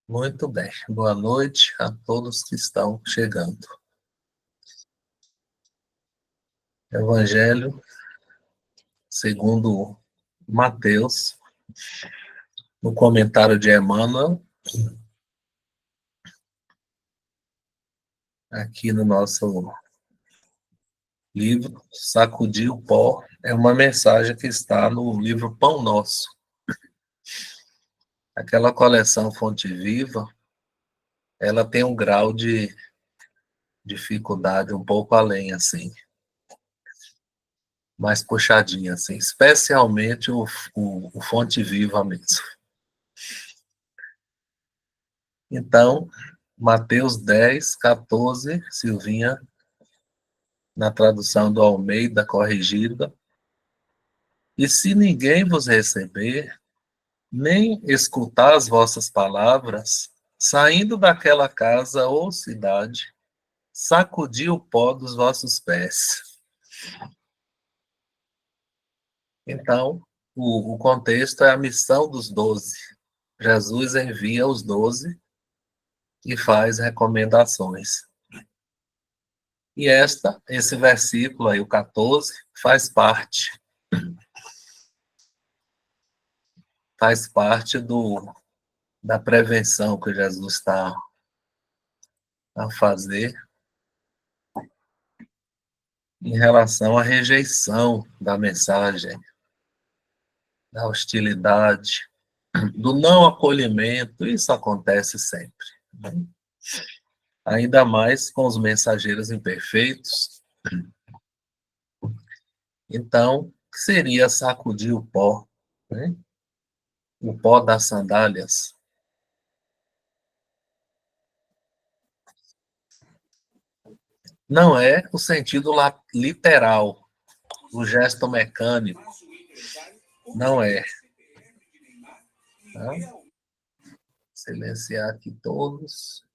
Muito bem. Boa noite a todos que estão chegando. Evangelho segundo Mateus, no comentário de Emmanuel, aqui no nosso livro, Sacudir o Pó, é uma mensagem que está no livro Pão Nosso. Aquela coleção Fonte Viva, ela tem um grau de dificuldade um pouco além, assim, mais puxadinha, assim, especialmente o Fonte Viva mesmo. Então, Mateus 10, 14, Silvinha, na tradução do Almeida Corrigida. E se ninguém vos receber, nem escutar as vossas palavras, saindo daquela casa ou cidade, sacudi o pó dos vossos pés. Então, o contexto é a missão dos 12. Jesus envia os 12 e faz recomendações. E esse versículo aí, o 14, faz parte da prevenção que Jesus está a fazer em relação à rejeição da mensagem, da hostilidade, do não acolhimento. Isso acontece sempre, né? Ainda mais com os mensageiros imperfeitos. Então, o que seria sacudir o pó, né? O pó das sandálias? Não é o sentido literal, o gesto mecânico. Não é. Tá? Silenciar aqui todos.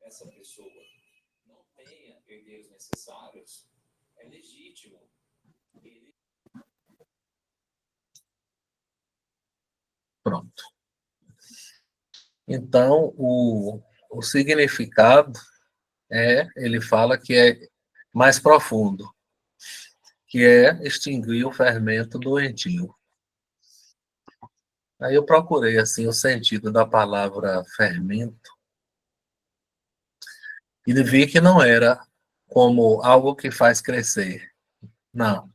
Essa pessoa não tenha herdeiros necessários, é legítimo. Pronto. Então, o significado ele fala que é mais profundo, que é extinguir o fermento doentio. Aí eu procurei assim o sentido da palavra fermento e vi que não era como algo que faz crescer. Não.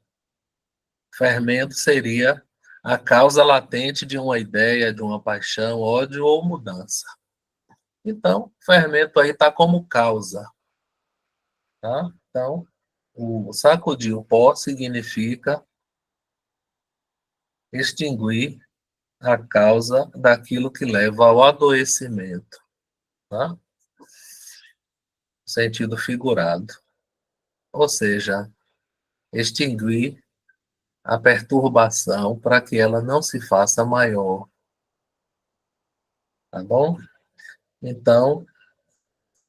Fermento seria a causa latente de uma ideia, de uma paixão, ódio ou mudança. Então, fermento aí está como causa. Tá? Então, o sacudir o pó significa extinguir a causa daquilo que leva ao adoecimento. Tá? Sentido figurado. Ou seja, extinguir a perturbação para que ela não se faça maior. Tá bom? Então,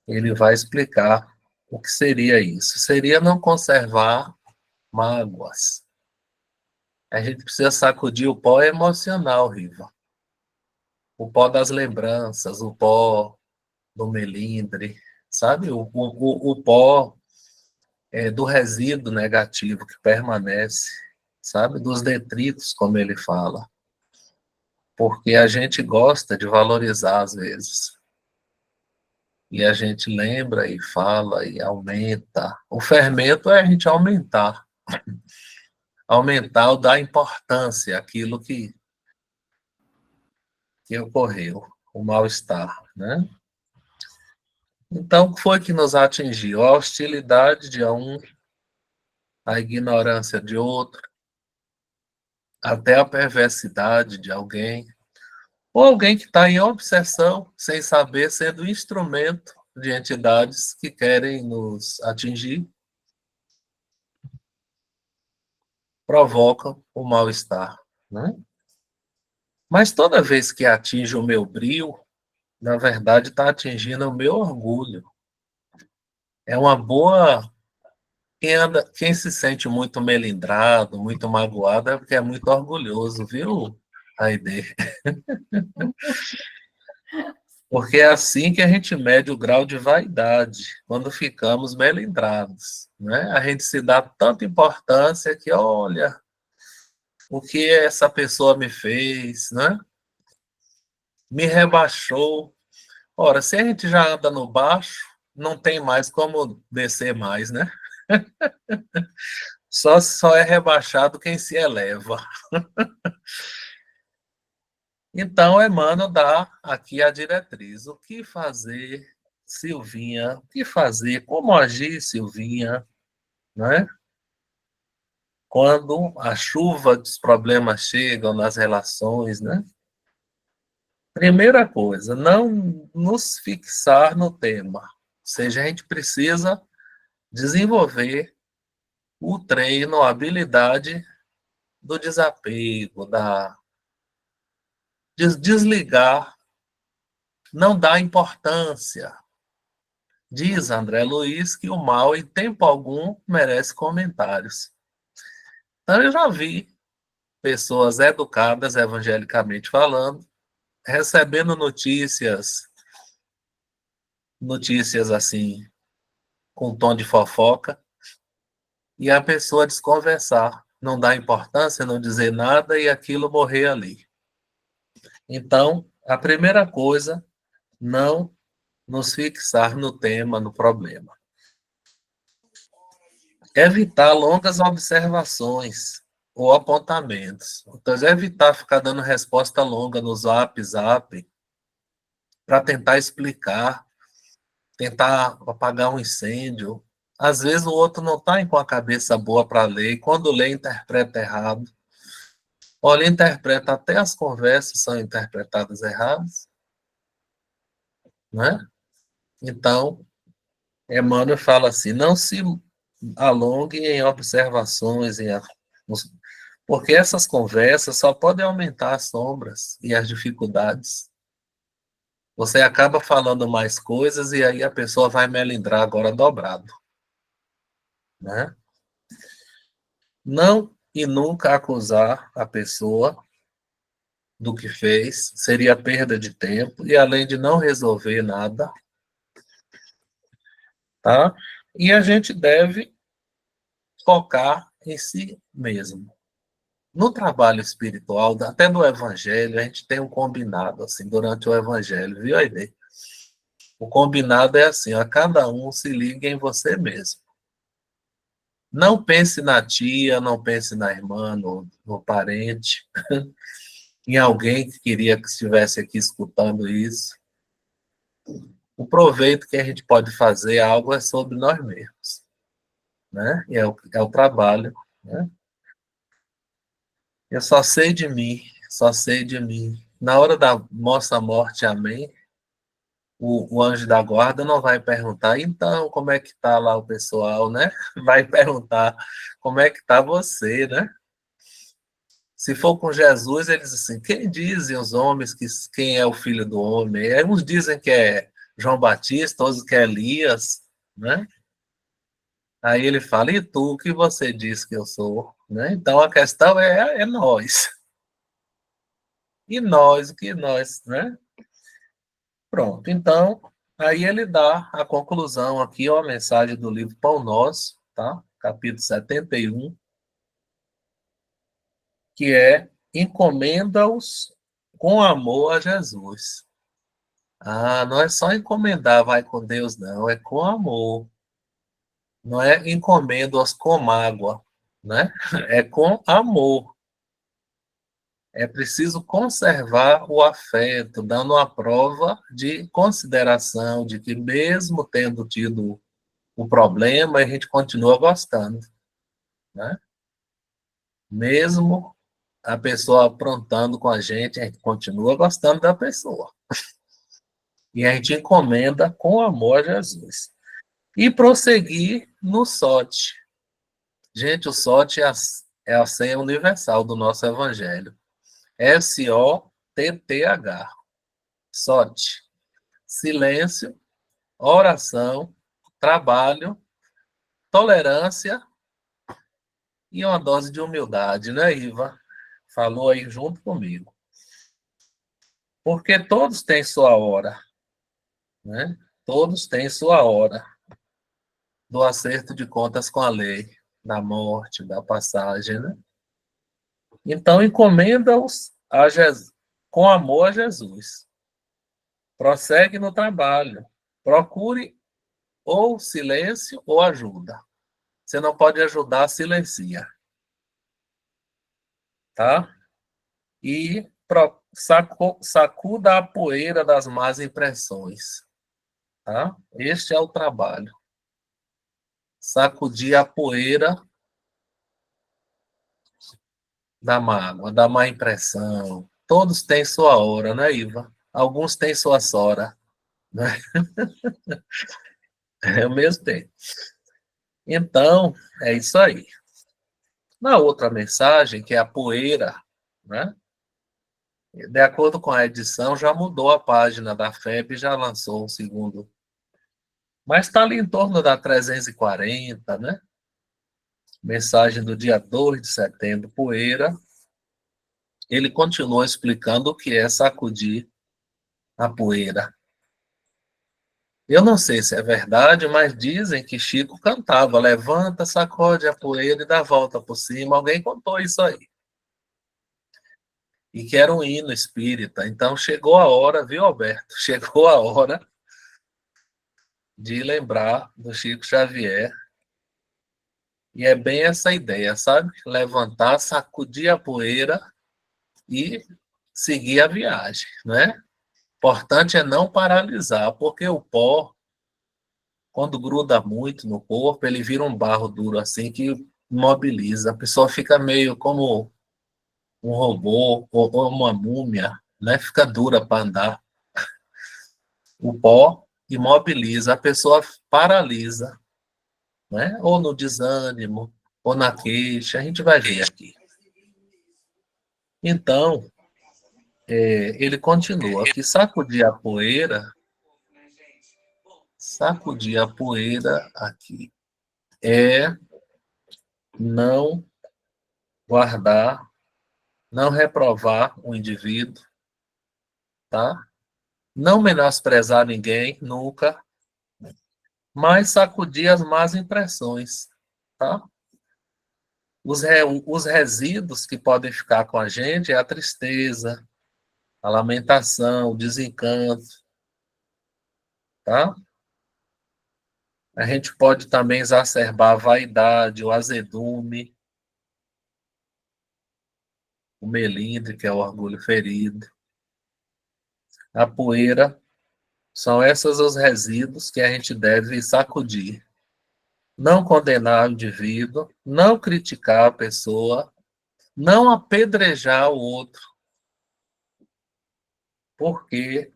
ele vai explicar o que seria isso. Seria não conservar mágoas. A gente precisa sacudir o pó emocional, Riva. O pó das lembranças, o pó do melindre, sabe? O pó do resíduo negativo que permanece, sabe? Dos detritos, como ele fala. Porque a gente gosta de valorizar às vezes. E a gente lembra e fala e aumenta. O fermento é a gente aumentar. Aumentar ou dar importância àquilo que ocorreu, o mal-estar, né? Então, o que foi que nos atingiu? A hostilidade de um, a ignorância de outro, até a perversidade de alguém, ou alguém que está em obsessão, sem saber, sendo instrumento de entidades que querem nos atingir, provocam o mal-estar, né? Mas toda vez que atinge o meu brio, na verdade está atingindo o meu orgulho. É uma boa. Quem se sente muito melindrado, muito magoado, é porque é muito orgulhoso, viu? Aide. Porque é assim que a gente mede o grau de vaidade, quando ficamos melindrados, né? A gente se dá tanta importância que, olha, o que essa pessoa me fez, né? Me rebaixou. Ora, se a gente já anda no baixo, não tem mais como descer mais, né? Só é rebaixado quem se eleva. Então, Emmanuel dá aqui a diretriz. O que fazer, Silvinha? O que fazer? Como agir, Silvinha? Né? Quando a chuva dos problemas chegam nas relações, né? Primeira coisa, não nos fixar no tema. Ou seja, a gente precisa desenvolver o treino, a habilidade do desapego, da desligar, não dar importância. Diz André Luiz que o mal, em tempo algum, merece comentários. Então, eu já vi pessoas educadas, evangelicamente falando, recebendo notícias assim, com tom de fofoca, e a pessoa desconversar, não dar importância, não dizer nada e aquilo morrer ali. Então, a primeira coisa, não nos fixar no tema, no problema. Evitar longas observações ou apontamentos. Então, evitar ficar dando resposta longa no zap, para tentar explicar, tentar apagar um incêndio. Às vezes o outro não está com a cabeça boa para ler, e quando lê, interpreta errado. Olha, interpreta até as conversas são interpretadas erradas, né? Então, Emmanuel fala assim, não se alongue em observações, porque essas conversas só podem aumentar as sombras e as dificuldades. Você acaba falando mais coisas e aí a pessoa vai melindrar agora dobrado, né? Não e nunca acusar a pessoa do que fez seria perda de tempo e além de não resolver nada, tá? E a gente deve focar em si mesmo. No trabalho espiritual, até no evangelho, a gente tem um combinado assim durante o evangelho, viu, Aide? O combinado é assim, a cada um se liga em você mesmo. Não pense na tia, não pense na irmã, no parente, em alguém que queria que estivesse aqui escutando isso. O proveito que a gente pode fazer algo é sobre nós mesmos, né? E é o trabalho, né? Eu só sei de mim, só sei de mim. Na hora da nossa morte, amém, o anjo da guarda não vai perguntar, então, como é que tá lá o pessoal, né? Vai perguntar, como é que tá você, né? Se for com Jesus, ele diz assim, quem dizem os homens que quem é o filho do homem? Uns dizem que é João Batista, outros que é Elias, né? Aí ele fala, e tu, o que você diz que eu sou? Né? Então a questão é nós. E nós, o que nós, né? Pronto, então, aí ele dá a conclusão aqui, ó, a mensagem do livro Pão Nosso, tá? Capítulo 71, que é encomenda-os com amor a Jesus. Ah, não é só encomendar, vai com Deus, não, é com amor. Não é encomenda-os com mágoa, né? É com amor. É preciso conservar o afeto, dando a prova de consideração, de que mesmo tendo tido o problema, a gente continua gostando, né? Mesmo a pessoa aprontando com a gente continua gostando da pessoa. E a gente encomenda com amor a Jesus. E prosseguir no SOT. Gente, o SOT é a senha universal do nosso evangelho. SOTTH. SOT. Silêncio, oração, trabalho, tolerância e uma dose de humildade, né, Iva? Falou aí junto comigo. Porque todos têm sua hora, né? Todos têm sua hora do acerto de contas com a lei, da morte, da passagem, né? Então, encomenda-os com amor a Jesus. Prossegue no trabalho. Procure ou silêncio ou ajuda. Você não pode ajudar, silencia, tá? E sacuda a poeira das más impressões, tá? Este é o trabalho. Sacudir a poeira da mágoa, da má impressão. Todos têm sua hora, né, Iva? Alguns têm sua sora, né? Eu mesmo tenho. Então, é isso aí. Na outra mensagem, que é a poeira, né? De acordo com a edição, já mudou a página da FEB, já lançou o segundo. Mas está ali em torno da 340, né? Mensagem do dia 2 de setembro, poeira. Ele continua explicando o que é sacudir a poeira. Eu não sei se é verdade, mas dizem que Chico cantava, levanta, sacode a poeira e dá a volta por cima. Alguém contou isso aí. E que era um hino espírita. Então chegou a hora, viu, Alberto? Chegou a hora de lembrar do Chico Xavier. E é bem essa ideia, sabe? Levantar, sacudir a poeira e seguir a viagem, né? Importante é não paralisar, porque o pó, quando gruda muito no corpo, ele vira um barro duro assim que imobiliza. A pessoa fica meio como um robô ou uma múmia, né? Fica dura para andar. O pó imobiliza, a pessoa paralisa, né? Ou no desânimo, ou na queixa, a gente vai ver aqui. Então, ele continua que sacudir a poeira aqui, é não guardar, não reprovar o indivíduo, tá? Não menosprezar ninguém, nunca, mas sacudir as más impressões, tá? Os resíduos que podem ficar com a gente é a tristeza, a lamentação, o desencanto, tá? A gente pode também exacerbar a vaidade, o azedume, o melindre, que é o orgulho ferido. A poeira são esses os resíduos que a gente deve sacudir. Não condenar o indivíduo, não criticar a pessoa, não apedrejar o outro, porque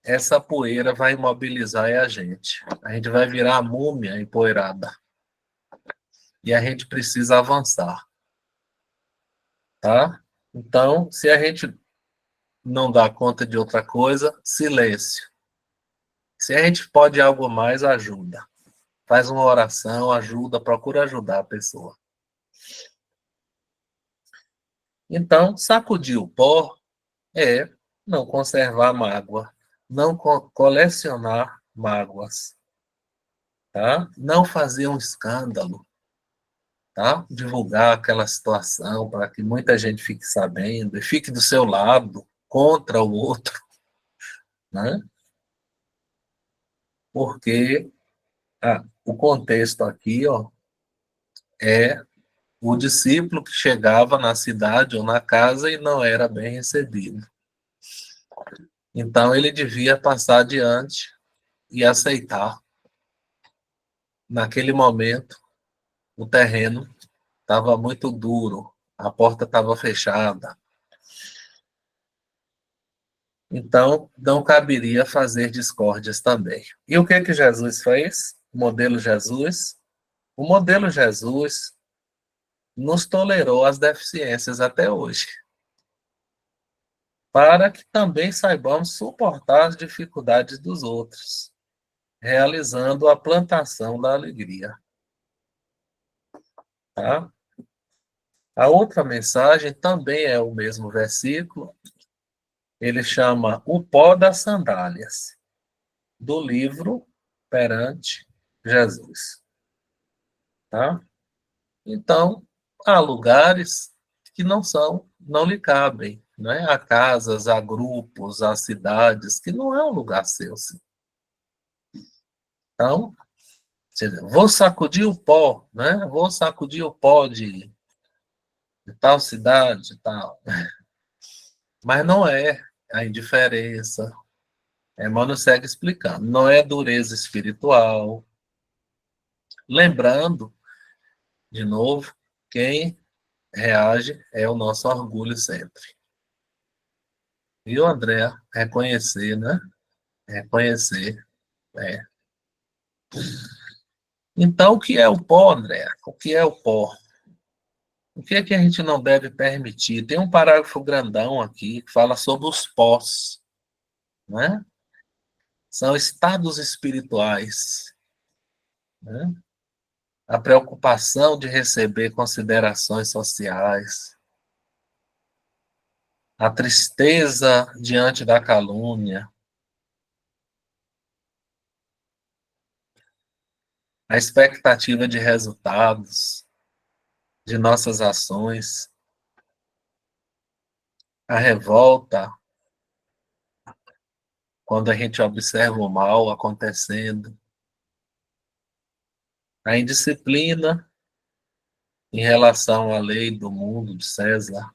essa poeira vai imobilizar a gente. A gente vai virar a múmia empoeirada. E a gente precisa avançar, tá? Então, se a gente não dá conta de outra coisa, silêncio. Se a gente pode algo mais, ajuda. Faz uma oração, ajuda, procura ajudar a pessoa. Então, sacudir o pó é não conservar mágoa, não colecionar mágoas, tá? Não fazer um escândalo, tá? Divulgar aquela situação para que muita gente fique sabendo e fique do seu lado, contra o outro, né? Porque o contexto aqui, ó, é o discípulo que chegava na cidade ou na casa e não era bem recebido. Então ele devia passar adiante e aceitar. Naquele momento, o terreno estava muito duro, a porta estava fechada. Então, não caberia fazer discórdias também. E o que que Jesus fez? O modelo Jesus? O modelo Jesus nos tolerou as deficiências até hoje, para que também saibamos suportar as dificuldades dos outros, realizando a plantação da alegria. Tá? A outra mensagem também é o mesmo versículo, Ele chama O Pó das Sandálias, do livro Perante Jesus. Tá? Então, há lugares que não lhe cabem, né? Há casas, há grupos, há cidades que não é um lugar seu. Sim. Então, vou sacudir o pó, né? Vou sacudir o pó de tal cidade, tal. Mas não é a indiferença. Emmanuel segue explicando. Não é dureza espiritual. Lembrando, de novo, quem reage é o nosso orgulho sempre. Viu, André? Reconhecer, né? Reconhecer. É. Então, o que é o pó, André? O que é o pó? O que é que a gente não deve permitir? Tem um parágrafo grandão aqui que fala sobre os pós, né? São estados espirituais, né? A preocupação de receber considerações sociais, a tristeza diante da calúnia, a expectativa de resultados de nossas ações, a revolta quando a gente observa o mal acontecendo, a indisciplina em relação à lei do mundo de César,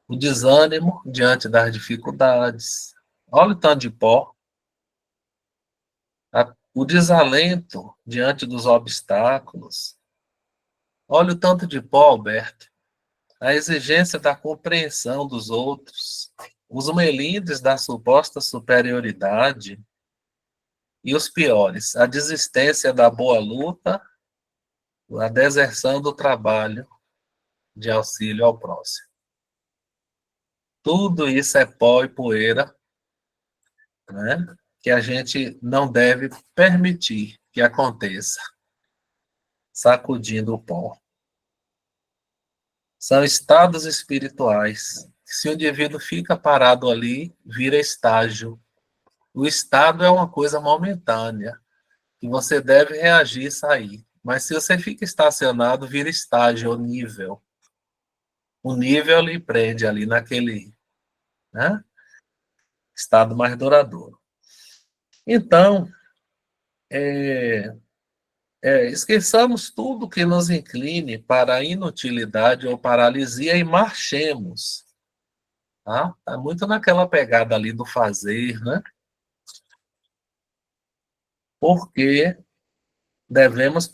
o desânimo diante das dificuldades, olha o tanto de pó, o desalento diante dos obstáculos, olha o tanto de pó, Alberto, a exigência da compreensão dos outros, os melindres da suposta superioridade e os piores, a desistência da boa luta, a deserção do trabalho de auxílio ao próximo. Tudo isso é pó e poeira, né? Que a gente não deve permitir que aconteça, sacudindo o pó. São estados espirituais. Se o indivíduo fica parado ali, vira estágio. O estado é uma coisa momentânea, que você deve reagir e sair. Mas se você fica estacionado, vira estágio, ou nível. O nível lhe prende ali naquele, né, estado mais duradouro. Então, esqueçamos tudo que nos incline para a inutilidade ou paralisia e marchemos. Tá muito naquela pegada ali do fazer, né? Porque devemos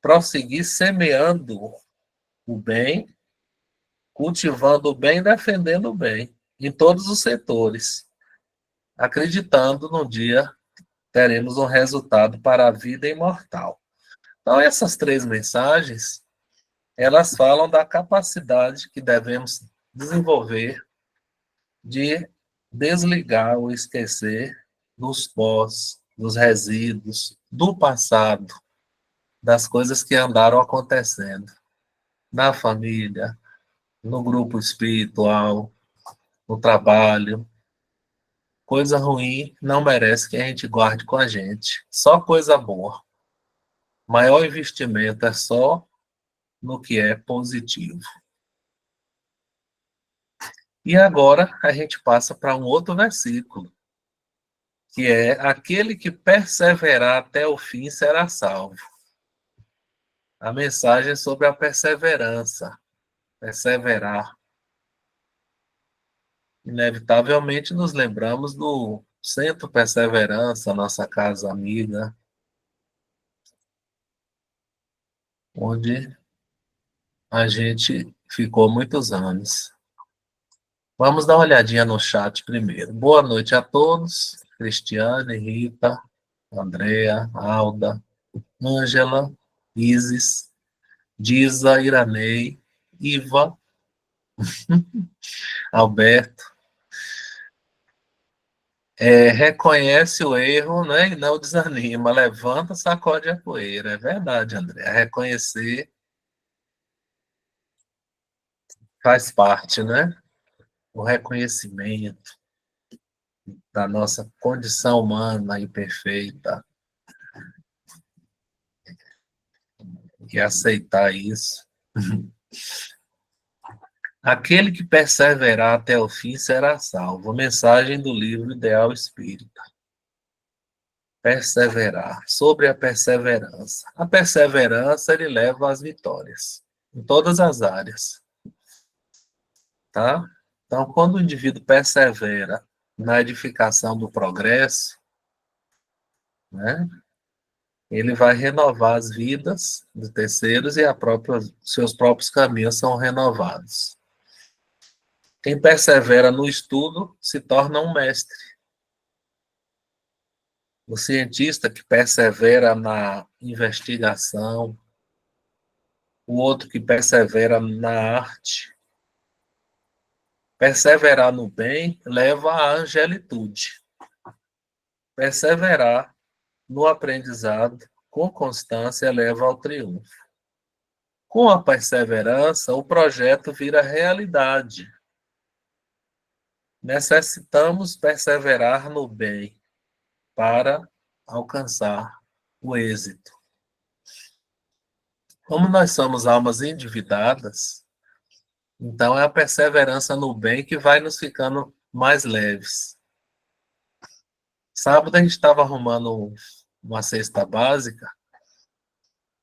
prosseguir semeando o bem, cultivando o bem, defendendo o bem, em todos os setores, acreditando no dia teremos um resultado para a vida imortal. Então, essas três mensagens, elas falam da capacidade que devemos desenvolver de desligar ou esquecer dos pós, dos resíduos, do passado, das coisas que andaram acontecendo na família, no grupo espiritual, no trabalho. Coisa ruim não merece que a gente guarde com a gente. Só coisa boa. Maior investimento é só no que é positivo. E agora a gente passa para um outro versículo, que é: aquele que perseverar até o fim será salvo. A mensagem é sobre a perseverança, perseverar. Inevitavelmente nos lembramos do Centro Perseverança, nossa casa amiga, onde a gente ficou muitos anos. Vamos dar uma olhadinha no chat primeiro. Boa noite a todos. Cristiane, Rita, Andréa, Alda, Ângela, Isis, Diza, Iranei, Iva, Alberto. Reconhece o erro, né, e não desanima. Levanta, sacode a poeira. É verdade, André. Reconhecer faz parte, né? O reconhecimento. da nossa condição humana imperfeita e aceitar isso. Aquele que perseverar até o fim será salvo. Mensagem do livro Ideal Espírita. Perseverar. Sobre a perseverança. A perseverança, ele leva às vitórias. Em todas as áreas. Tá? Então, quando o indivíduo persevera na edificação do progresso, né, ele vai renovar as vidas dos terceiros e seus próprios caminhos são renovados. Quem persevera no estudo se torna um mestre. O cientista que persevera na investigação, o outro que persevera na arte. Perseverar no bem leva à angelitude. Perseverar no aprendizado com constância leva ao triunfo. Com a perseverança, o projeto vira realidade. Necessitamos perseverar no bem para alcançar o êxito. Como nós somos almas endividadas, então é a perseverança no bem que vai nos ficando mais leves. Sábado a gente estava arrumando uma cesta básica,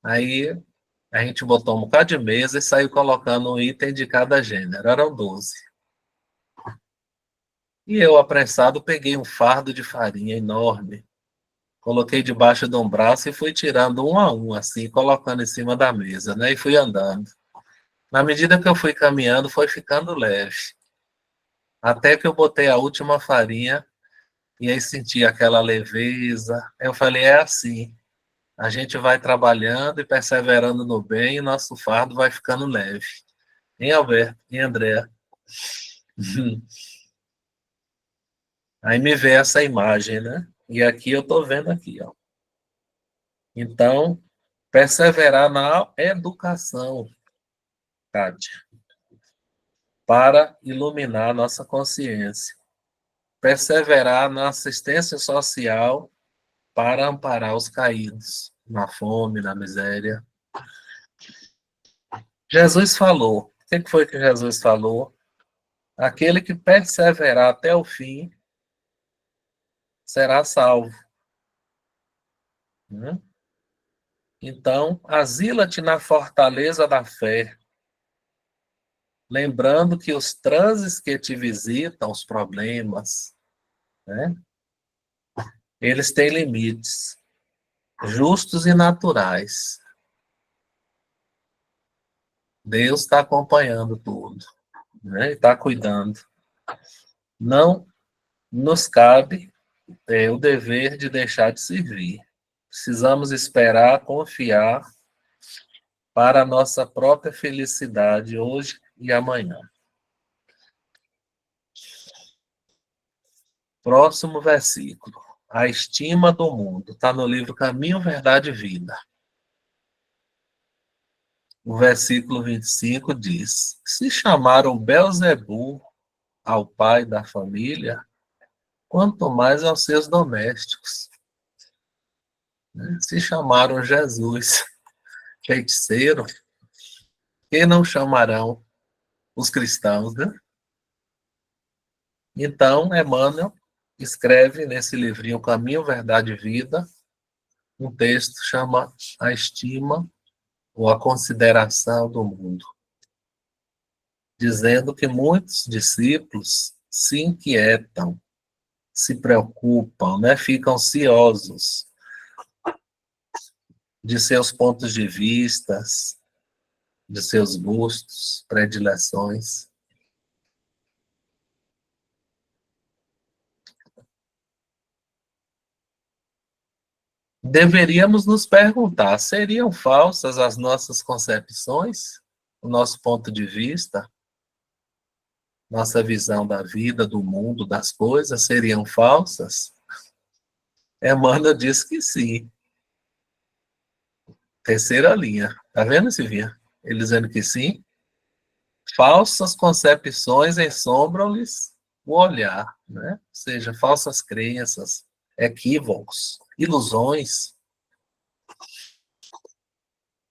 aí a gente botou um bocado de mesa e saiu colocando um item de cada gênero, eram 12. E eu, apressado, peguei um fardo de farinha enorme, coloquei debaixo de um braço e fui tirando um a um, assim, colocando em cima da mesa, né? E fui andando. Na medida que eu fui caminhando, foi ficando leve. Até que eu botei a última farinha e aí senti aquela leveza. Eu falei, é assim, a gente vai trabalhando e perseverando no bem e nosso fardo vai ficando leve. Hein, Alberto? Hein, André? Aí me vê essa imagem, né? E aqui eu estou vendo aqui, ó. Então, perseverar na educação, Kátia, para iluminar nossa consciência. Perseverar na assistência social para amparar os caídos, na fome, na miséria. Jesus falou. O que foi que Jesus falou? Aquele que perseverar até o fim será salvo. Então, asila-te na fortaleza da fé, lembrando que os transes que te visitam, os problemas, né, eles têm limites, justos e naturais. Deus está acompanhando tudo, né, está cuidando. Não nos cabe o dever de deixar de servir. Precisamos esperar, confiar para a nossa própria felicidade hoje e amanhã. Próximo versículo. A estima do mundo. Está no livro Caminho, Verdade e Vida. O versículo 25 diz: se chamaram Belzebu ao pai da família, quanto mais aos seus domésticos. Se chamaram Jesus feiticeiro, que não chamarão os cristãos, né? Então, Emmanuel escreve nesse livrinho Caminho, Verdade e Vida, um texto que chama A Estima ou A Consideração do Mundo, dizendo que muitos discípulos se inquietam, se preocupam, né? Ficam ansiosos de seus pontos de vista, de seus gostos, predileções. Deveríamos nos perguntar, seriam falsas as nossas concepções, o nosso ponto de vista, nossa visão da vida, do mundo, das coisas, seriam falsas? Emmanuel diz que sim. Terceira linha. Tá vendo, Silvinha? Ele dizendo que sim. Falsas concepções ensombram-lhes o olhar, né? Ou seja, falsas crenças, equívocos, ilusões.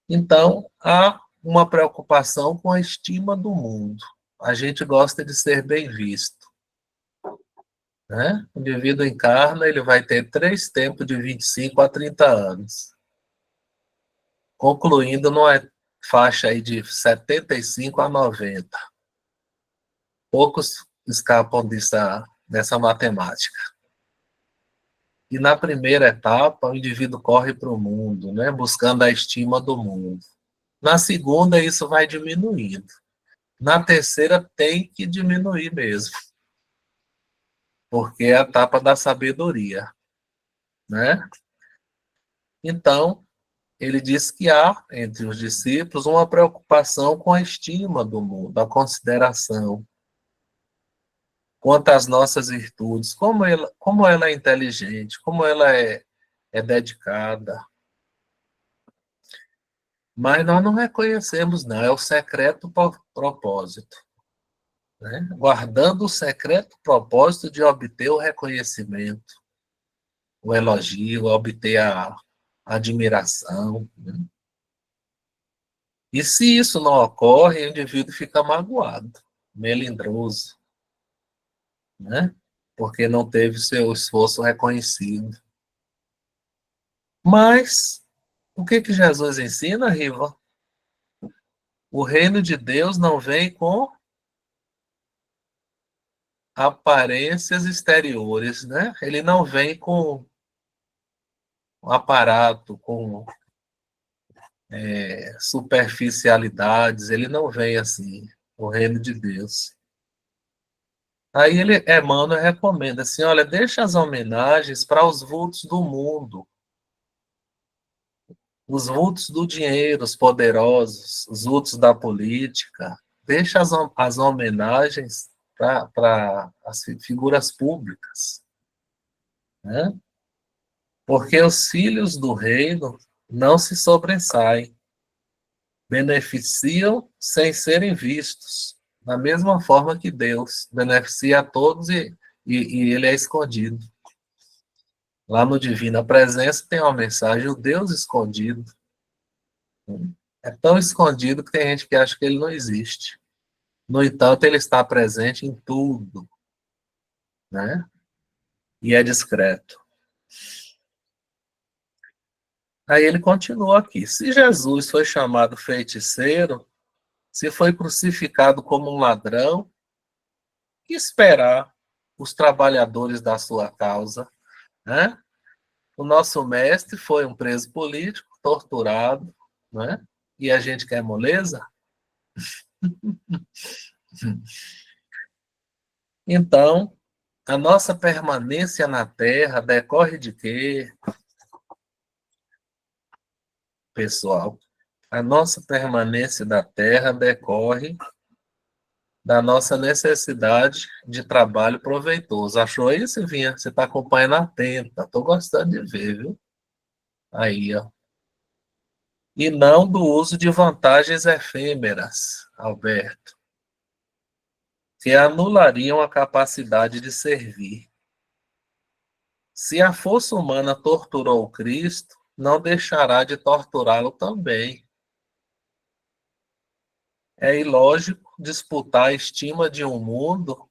Então, há uma preocupação com a estima do mundo. A gente gosta de ser bem visto, né? O indivíduo encarna, ele vai ter 3 tempos de 25 a 30 anos, concluindo numa faixa aí de 75 a 90. Poucos escapam dessa matemática. E na primeira etapa, o indivíduo corre para o mundo, né, buscando a estima do mundo. Na segunda, isso vai diminuindo. Na terceira, tem que diminuir mesmo, porque é a etapa da sabedoria, né? Então, ele diz que há, entre os discípulos, uma preocupação com a estima do mundo, a consideração, quanto às nossas virtudes, como ela é inteligente, como ela é dedicada. Mas nós não reconhecemos, não, é o secreto propósito. Né? Guardando o secreto propósito de obter o reconhecimento, o elogio, obter a admiração. Né? E se isso não ocorre, o indivíduo fica magoado, melindroso, né? Porque não teve seu esforço reconhecido. Mas, o que Jesus ensina, Riva? O reino de Deus não vem com aparências exteriores, né? Ele não vem com um aparato, com superficialidades, ele não vem assim, o reino de Deus. Aí Emmanuel recomenda assim, olha, deixa as homenagens para os vultos do mundo, os vultos do dinheiro, os poderosos, os vultos da política, deixa as homenagens para as figuras públicas, né? Porque os filhos do reino não se sobressaem, beneficiam sem serem vistos, da mesma forma que Deus beneficia a todos e ele é escondido. Lá no Divina Presença tem uma mensagem, o Deus escondido. É tão escondido que tem gente que acha que ele não existe. No entanto, ele está presente em tudo, né? E é discreto. Aí ele continua aqui. Se Jesus foi chamado feiticeiro, se foi crucificado como um ladrão, que esperar os trabalhadores da sua causa, né? O nosso mestre foi um preso político, torturado, né? E a gente quer moleza? Então, a nossa permanência na Terra decorre de quê, pessoal? A nossa permanência na Terra decorre da nossa necessidade de trabalho proveitoso. Achou isso, Vinha? Você está acompanhando atenta. Estou gostando de ver, viu? Aí, ó. E não do uso de vantagens efêmeras, Alberto, que anulariam a capacidade de servir. Se a força humana torturou Cristo, não deixará de torturá-lo também. É ilógico disputar a estima de um mundo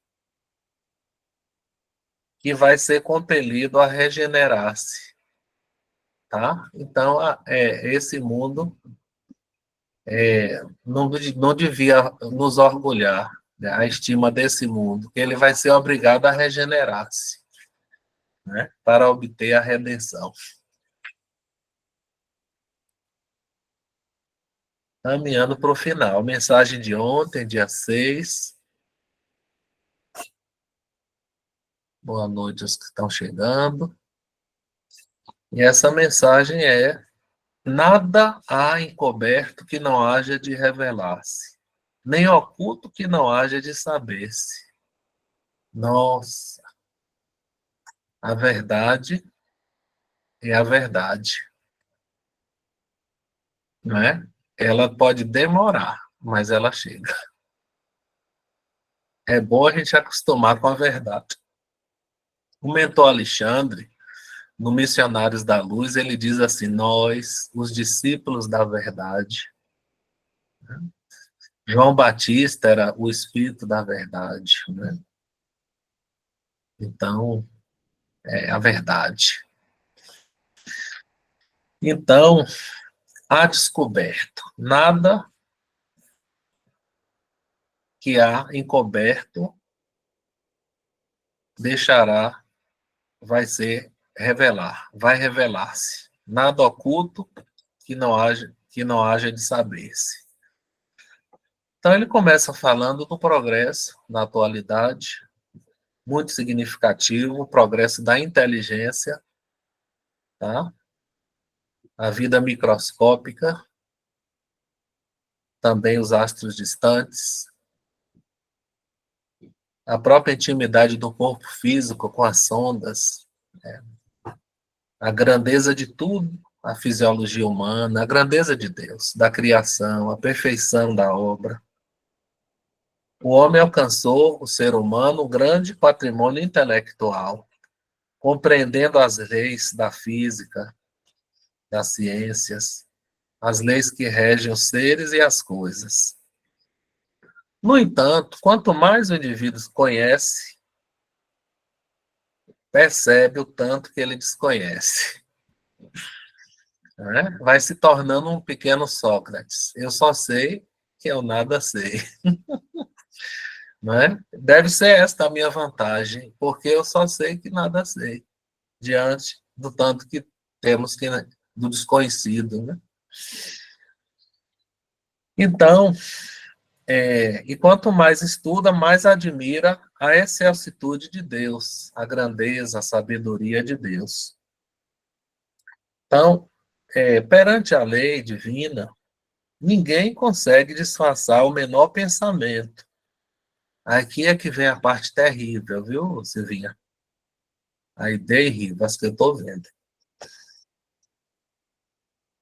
que vai ser compelido a regenerar-se, tá? Então, esse mundo não devia nos orgulhar, né, a estima desse mundo, que ele vai ser obrigado a regenerar-se, né, para obter a redenção. Caminhando para o final. Mensagem de ontem, dia 6. Boa noite aos que estão chegando. E essa mensagem é: nada há encoberto que não haja de revelar-se, nem oculto que não haja de saber-se. Nossa, a verdade é a verdade, não é? Ela pode demorar, mas ela chega. é bom a gente acostumar com a verdade. O mentor Alexandre, no Missionários da Luz, ele diz assim: nós, os discípulos da verdade. João Batista era o espírito da verdade, né? Então, é a verdade. Então, há descoberto. Nada que há encoberto deixará, vai revelar-se. Nada oculto que não haja de saber-se. Então ele começa falando do progresso na atualidade, muito significativo, o progresso da inteligência, tá? A vida microscópica, também os astros distantes, a própria intimidade do corpo físico com as sondas, né? A grandeza de tudo, a fisiologia humana, a grandeza de Deus, da criação, a perfeição da obra. O homem alcançou, o ser humano, um grande patrimônio intelectual, compreendendo as leis da física, das ciências, as leis que regem os seres e as coisas. No entanto, quanto mais o indivíduo conhece, percebe o tanto que ele desconhece. Né? Vai se tornando um pequeno Sócrates. Eu só sei que eu nada sei. Né? Deve ser esta a minha vantagem, porque eu só sei que nada sei, diante do tanto que temos que, do desconhecido. Né? Então, e quanto mais estuda, mais admira a excelsitude de Deus, a grandeza, a sabedoria de Deus. Então, perante a lei divina, ninguém consegue disfarçar o menor pensamento. Aqui é que vem a parte terrível, viu, Silvinha? A ideia terrível, as que eu estou vendo.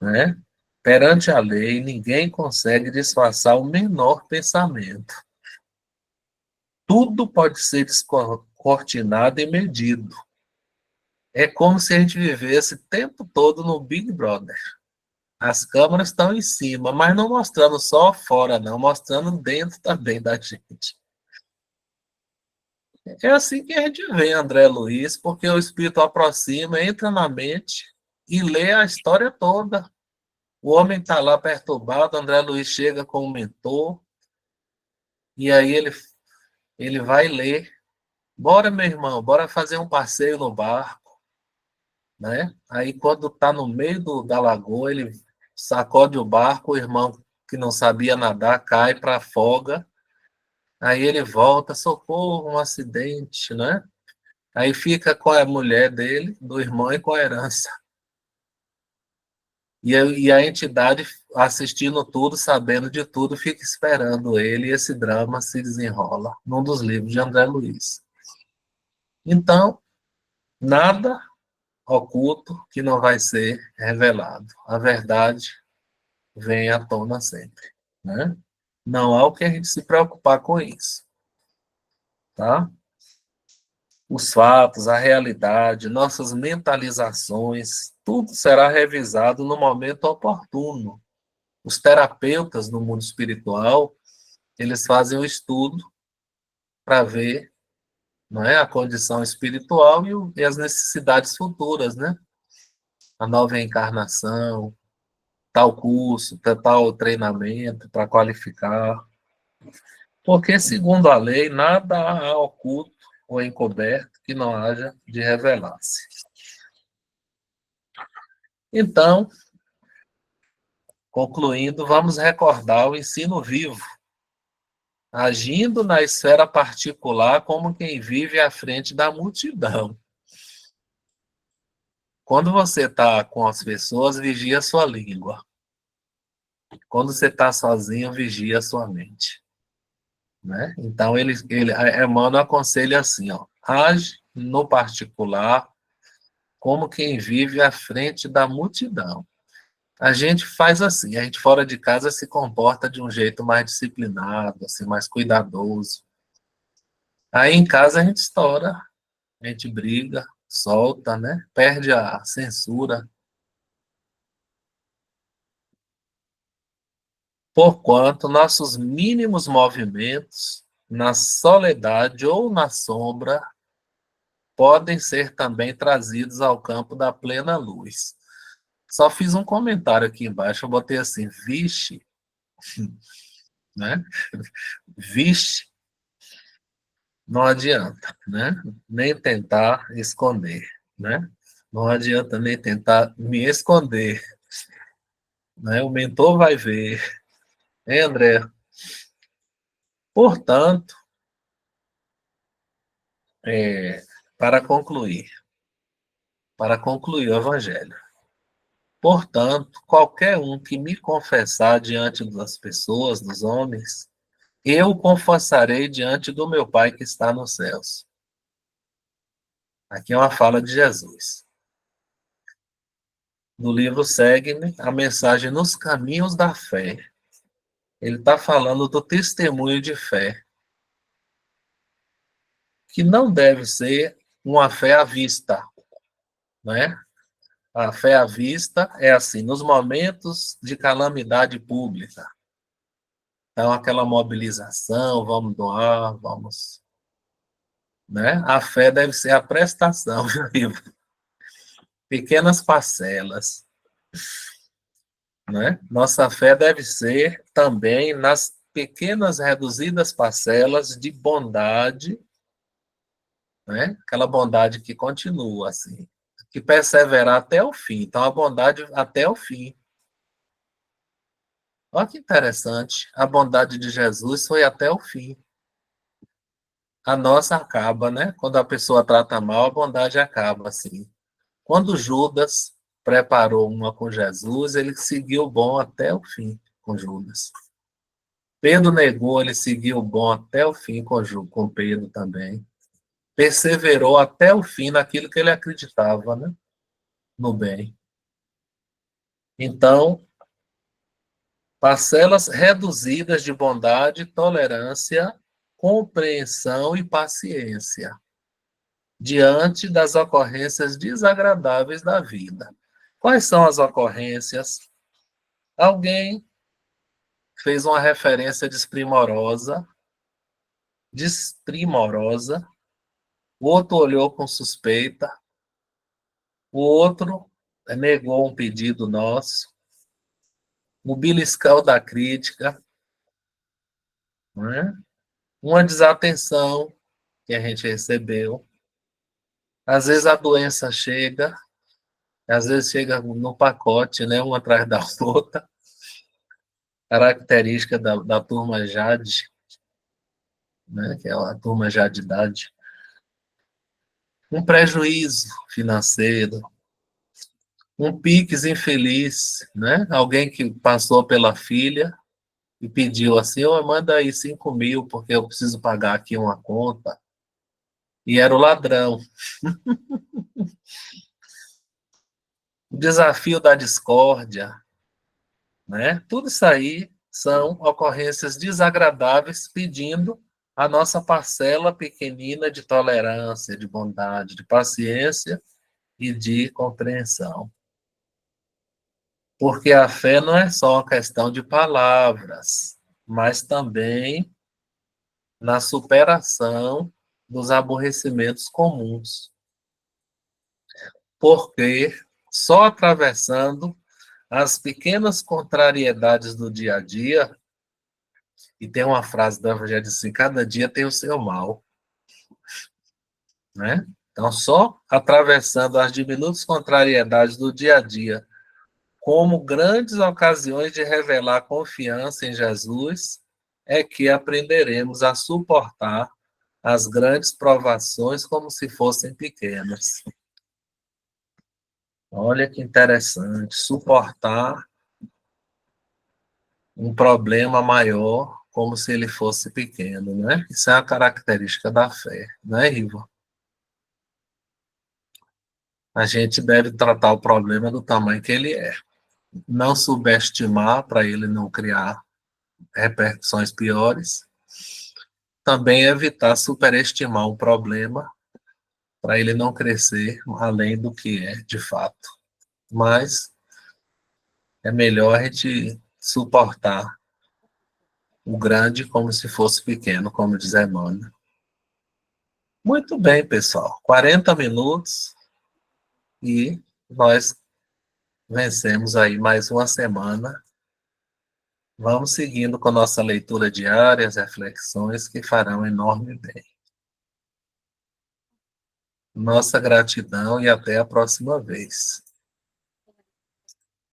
Né? Perante a lei, ninguém consegue disfarçar o menor pensamento. Tudo pode ser descortinado e medido. É como se a gente vivesse o tempo todo no Big Brother. As câmeras estão em cima, mas não mostrando só fora, não, mostrando dentro também da gente. É assim que a gente vê André Luiz, porque o espírito aproxima, entra na mente e lê a história toda. O homem está lá perturbado, André Luiz chega com o mentor, e aí ele vai ler. Bora, meu irmão, bora fazer um passeio no barco. Né? Aí, quando está no meio da lagoa, ele sacode o barco, o irmão que não sabia nadar cai para afoga. Aí ele volta, socorro, um acidente, né? Aí fica com a mulher dele, do irmão, e com a herança. E a entidade, assistindo tudo, sabendo de tudo, fica esperando ele, e esse drama se desenrola num dos livros de André Luiz. Então, nada oculto que não vai ser revelado. A verdade vem à tona sempre. Né? Não há o que a gente se preocupar com isso. Tá? Os fatos, a realidade, nossas mentalizações, tudo será revisado no momento oportuno. Os terapeutas no mundo espiritual, eles fazem um estudo para ver, não é, a condição espiritual e as necessidades futuras, né? A nova encarnação, tal curso, tal treinamento para qualificar. Porque, segundo a lei, nada há oculto ou encoberto que não haja de revelar-se. Então, concluindo, vamos recordar o ensino vivo, agindo na esfera particular como quem vive à frente da multidão. Quando você está com as pessoas, vigia a sua língua. Quando você está sozinho, vigia a sua mente. Né? Então, Emmanuel aconselha assim, ó, age no particular como quem vive à frente da multidão. A gente faz assim, a gente fora de casa se comporta de um jeito mais disciplinado, assim, mais cuidadoso. Aí em casa a gente estoura, a gente briga, solta, né? Perde a censura. Porquanto nossos mínimos movimentos, na soledade ou na sombra, podem ser também trazidos ao campo da plena luz. Só fiz um comentário aqui embaixo, eu botei assim, vixe, né? Vixe, não adianta, né? Nem tentar esconder, né? Não adianta nem tentar me esconder, né? O mentor vai ver, hein, André? Portanto, é, para concluir, para concluir o evangelho. Portanto, qualquer um que me confessar diante das pessoas, dos homens, eu confessarei diante do meu Pai que está nos céus. Aqui é uma fala de Jesus. No livro segue-me a mensagem nos caminhos da fé. Ele está falando do testemunho de fé, que não deve ser uma fé à vista, né? A fé à vista é assim, nos momentos de calamidade pública. Então, aquela mobilização, vamos doar, vamos, né? A fé deve ser a prestação, viu? Pequenas parcelas, né? Nossa fé deve ser também nas pequenas reduzidas parcelas de bondade, né? Aquela bondade que continua assim, que perseverar até o fim. Então a bondade até o fim. Olha que interessante, a bondade de Jesus foi até o fim. A nossa acaba, né? Quando a pessoa trata mal, a bondade acaba assim. Quando Judas preparou uma com Jesus, ele seguiu bom até o fim com Judas. Pedro negou, ele seguiu bom até o fim com Pedro também. Perseverou até o fim naquilo que ele acreditava, né? No bem. Então, parcelas reduzidas de bondade, tolerância, compreensão e paciência diante das ocorrências desagradáveis da vida. Quais são as ocorrências? Alguém fez uma referência desprimorosa, o outro olhou com suspeita, o outro negou um pedido nosso, o beliscão da crítica, né? Uma desatenção que a gente recebeu. Às vezes a doença chega, às vezes chega no pacote, né? Uma atrás da outra, característica da turma Jade, né? Que é a turma já de idade. Um prejuízo financeiro, um Pix infeliz, né? Alguém que passou pela filha e pediu assim, oh, manda aí 5.000, porque eu preciso pagar aqui uma conta. E era o ladrão. O desafio da discórdia, né? Tudo isso aí são ocorrências desagradáveis pedindo a nossa parcela pequenina de tolerância, de bondade, de paciência e de compreensão. Porque a fé não é só uma questão de palavras, mas também na superação dos aborrecimentos comuns. Porque só atravessando as pequenas contrariedades do dia a dia, e tem uma frase do Evangelho assim, cada dia tem o seu mal, né? Então, só atravessando as diminutas contrariedades do dia a dia, como grandes ocasiões de revelar confiança em Jesus, é que aprenderemos a suportar as grandes provações como se fossem pequenas. Olha que interessante, suportar um problema maior como se ele fosse pequeno, né? Isso é a característica da fé, né, Ivo? A gente deve tratar o problema do tamanho que ele é. Não subestimar para ele não criar repercussões piores também evitar superestimar um problema para ele não crescer além do que é de fato. Mas é melhor a gente suportar o grande como se fosse pequeno, como diz Emmanuel. Muito bem, pessoal. 40 minutos e nós vencemos aí mais uma semana. Vamos seguindo com nossa leitura diária, as reflexões que farão enorme bem. Nossa gratidão e até a próxima vez.